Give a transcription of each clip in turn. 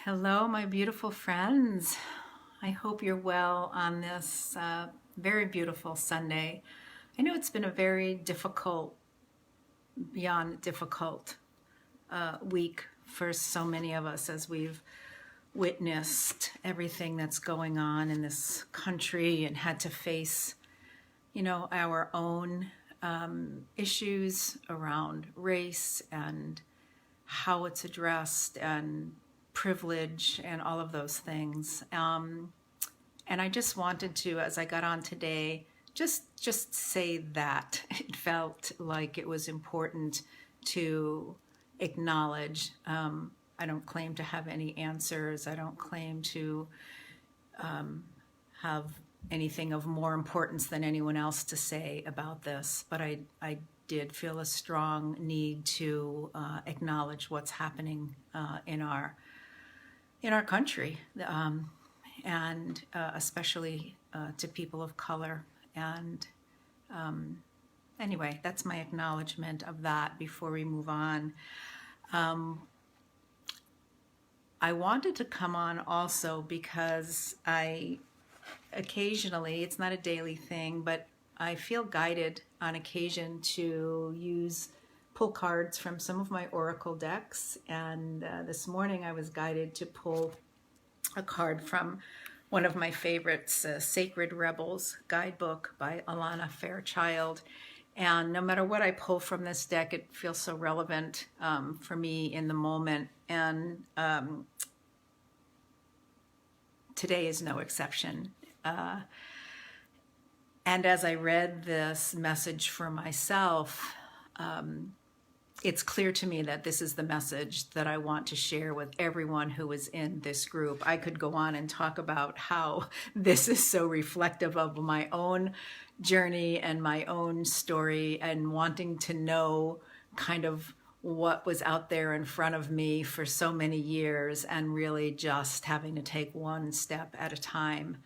Hello, my beautiful friends. I hope you're well on this very beautiful Sunday. I know it's been a very difficult, beyond difficult week for so many of us as we've witnessed everything that's going on in this country and had to face, our own issues around race and how it's addressed and privilege and all of those things. And I just wanted to, as I got on today, just say that it felt like it was important to acknowledge. I don't claim to have any answers. I don't claim to have anything of more importance than anyone else to say about this, but I did feel a strong need to acknowledge what's happening in our country, and especially to people of color. And anyway, that's my acknowledgement of that before we move on. I wanted to come on also because I occasionally, it's not a daily thing, but I feel guided on occasion to pull cards from some of my oracle decks. And this morning I was guided to pull a card from one of my favorites, Sacred Rebels guidebook by Alana Fairchild. And no matter what I pull from this deck, it feels so relevant for me in the moment. And today is no exception. And as I read this message for myself, it's clear to me that this is the message that I want to share with everyone who is in this group. I could go on and talk about how this is so reflective of my own journey and my own story and wanting to know kind of what was out there in front of me for so many years and really just having to take one step at a time,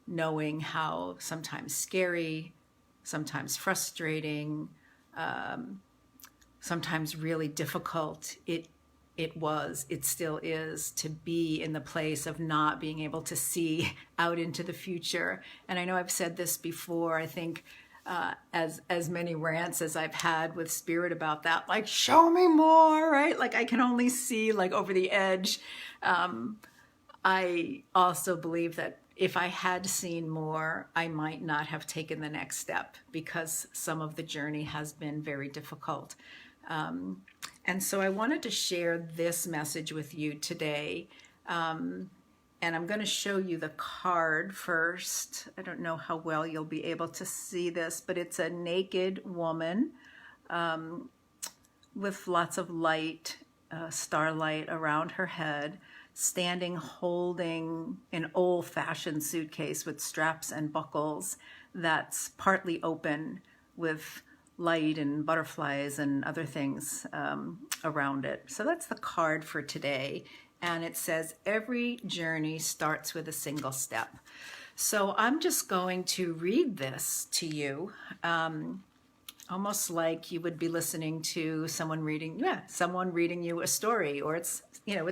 knowing how sometimes scary, sometimes frustrating, sometimes really difficult it still is to be in the place of not being able to see out into the future. And I know I've said this before, I think as many rants as I've had with Spirit about that, like, show me more, right? Like I can only see like over the edge. I also believe that if I had seen more, I might not have taken the next step because some of the journey has been very difficult. And so I wanted to share this message with you today. And I'm going to show you the card first. I don't know how well you'll be able to see this, but it's a naked woman with lots of light, starlight around her head, standing holding an old-fashioned suitcase with straps and buckles that's partly open with light and butterflies and other things around it. So that's the card for today. And it says, every journey starts with a single step. So I'm just going to read this to you, almost like you would be listening to someone reading you a story, or it's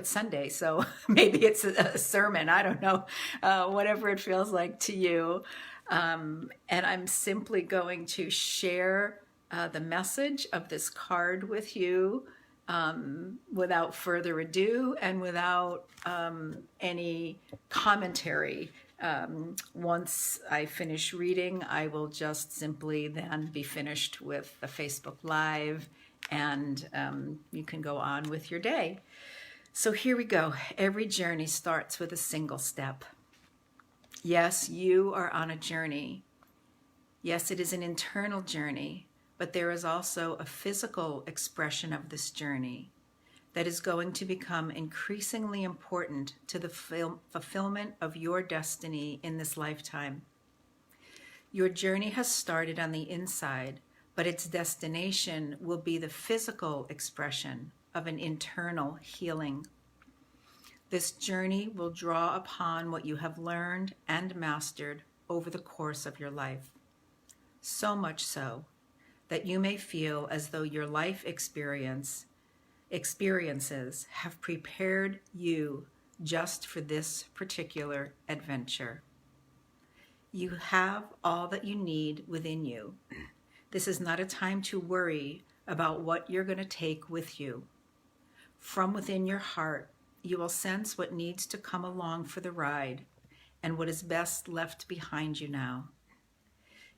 Sunday, so maybe it's a sermon, I don't know, whatever it feels like to you. And I'm simply going to share the message of this card with you without further ado and without any commentary. Once I finish reading, I will just simply then be finished with the Facebook Live, and you can go on with your day. So here we go. Every journey starts with a single step. Yes, you are on a journey. Yes, it is an internal journey, but there is also a physical expression of this journey that is going to become increasingly important to the fulfillment of your destiny in this lifetime. Your journey has started on the inside, but its destination will be the physical expression of an internal healing. This journey will draw upon what you have learned and mastered over the course of your life. So much so that you may feel as though your life experience experiences have prepared you just for this particular adventure. You have all that you need within you. This is not a time to worry about what you're going to take with you. From within your heart, you will sense what needs to come along for the ride and what is best left behind you now.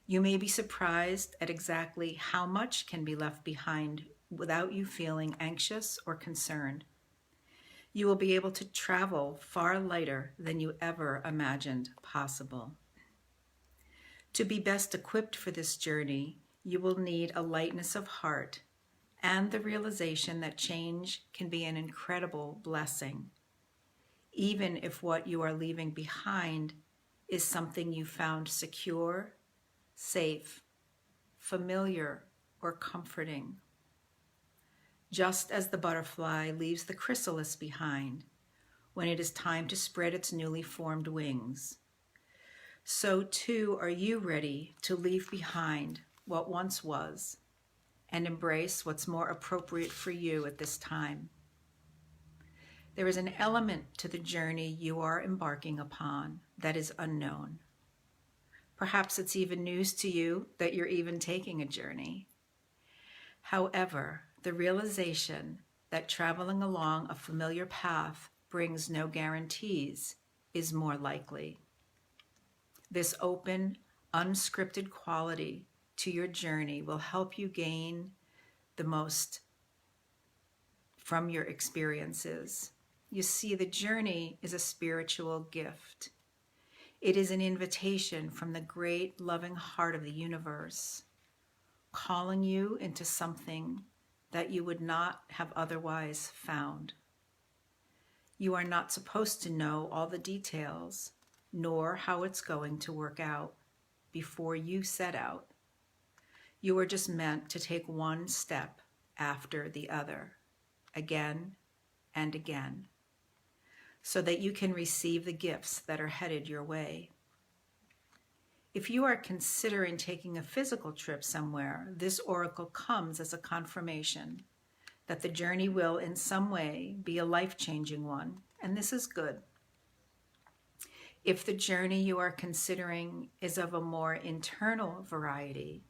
You may be surprised at exactly how much can be left behind without you feeling anxious or concerned. You will be able to travel far lighter than you ever imagined possible. To be best equipped for this journey, you will need a lightness of heart and the realization that change can be an incredible blessing, even if what you are leaving behind is something you found secure, safe, familiar, or comforting. Just as the butterfly leaves the chrysalis behind when it is time to spread its newly formed wings, so too are you ready to leave behind what once was and embrace what's more appropriate for you at this time. There is an element to the journey you are embarking upon that is unknown. Perhaps it's even news to you that you're even taking a journey. However, the realization that traveling along a familiar path brings no guarantees is more likely. This open, unscripted quality to your journey will help you gain the most from your experiences. You see, the journey is a spiritual gift. It is an invitation from the great loving heart of the universe, calling you into something that you would not have otherwise found. You are not supposed to know all the details, nor how it's going to work out before you set out. You are just meant to take one step after the other, again and again, so that you can receive the gifts that are headed your way. If you are considering taking a physical trip somewhere, this oracle comes as a confirmation that the journey will in some way be a life-changing one, and this is good. If the journey you are considering is of a more internal variety,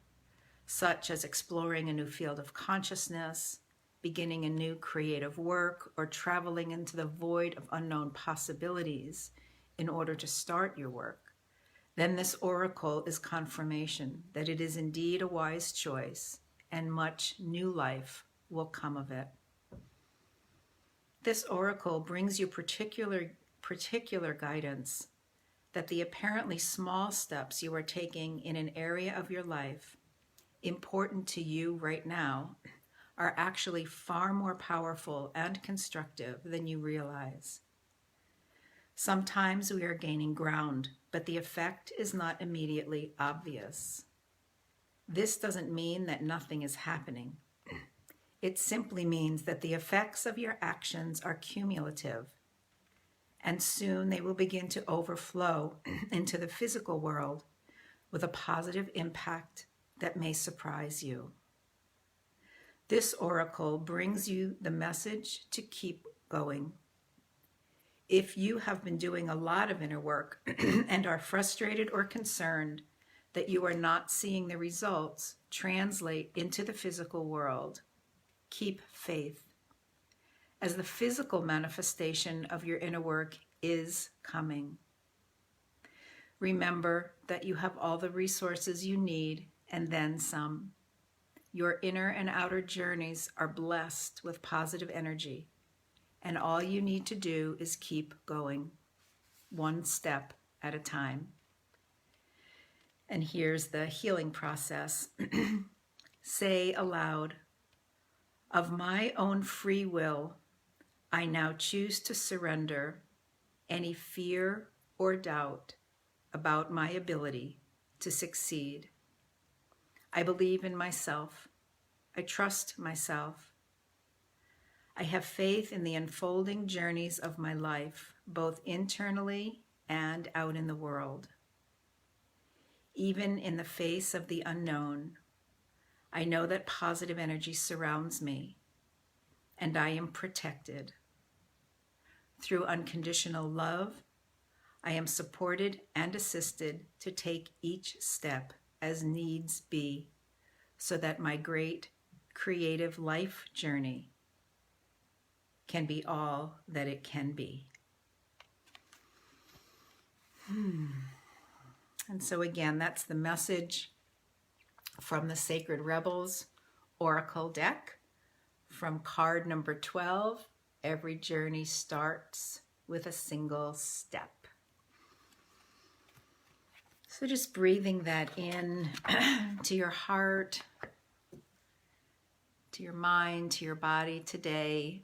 such as exploring a new field of consciousness, beginning a new creative work, or traveling into the void of unknown possibilities in order to start your work, then this oracle is confirmation that it is indeed a wise choice and much new life will come of it. This oracle brings you particular guidance that the apparently small steps you are taking in an area of your life important to you right now are actually far more powerful and constructive than you realize. Sometimes we are gaining ground, but the effect is not immediately obvious. This doesn't mean that nothing is happening. It simply means that the effects of your actions are cumulative, and soon they will begin to overflow into the physical world with a positive impact that may surprise you. This oracle brings you the message to keep going. If you have been doing a lot of inner work and are frustrated or concerned that you are not seeing the results translate into the physical world, keep faith, as the physical manifestation of your inner work is coming. Remember that you have all the resources you need and then some. Your inner and outer journeys are blessed with positive energy, and all you need to do is keep going, one step at a time. And here's the healing process. Say aloud, "Of my own free will, I now choose to surrender any fear or doubt about my ability to succeed. I believe in myself. I trust myself. I have faith in the unfolding journeys of my life, both internally and out in the world. Even in the face of the unknown, I know that positive energy surrounds me, and I am protected. Through unconditional love, I am supported and assisted to take each step as needs be, so that my great creative life journey can be all that it can be. And so again, that's the message from the Sacred Rebels Oracle deck, from card number 12, Every Journey Starts with a Single Step. So just breathing that in to your heart, to your mind, to your body today,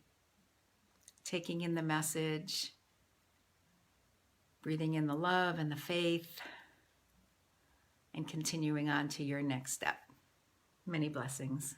taking in the message, breathing in the love and the faith, and continuing on to your next step. Many blessings.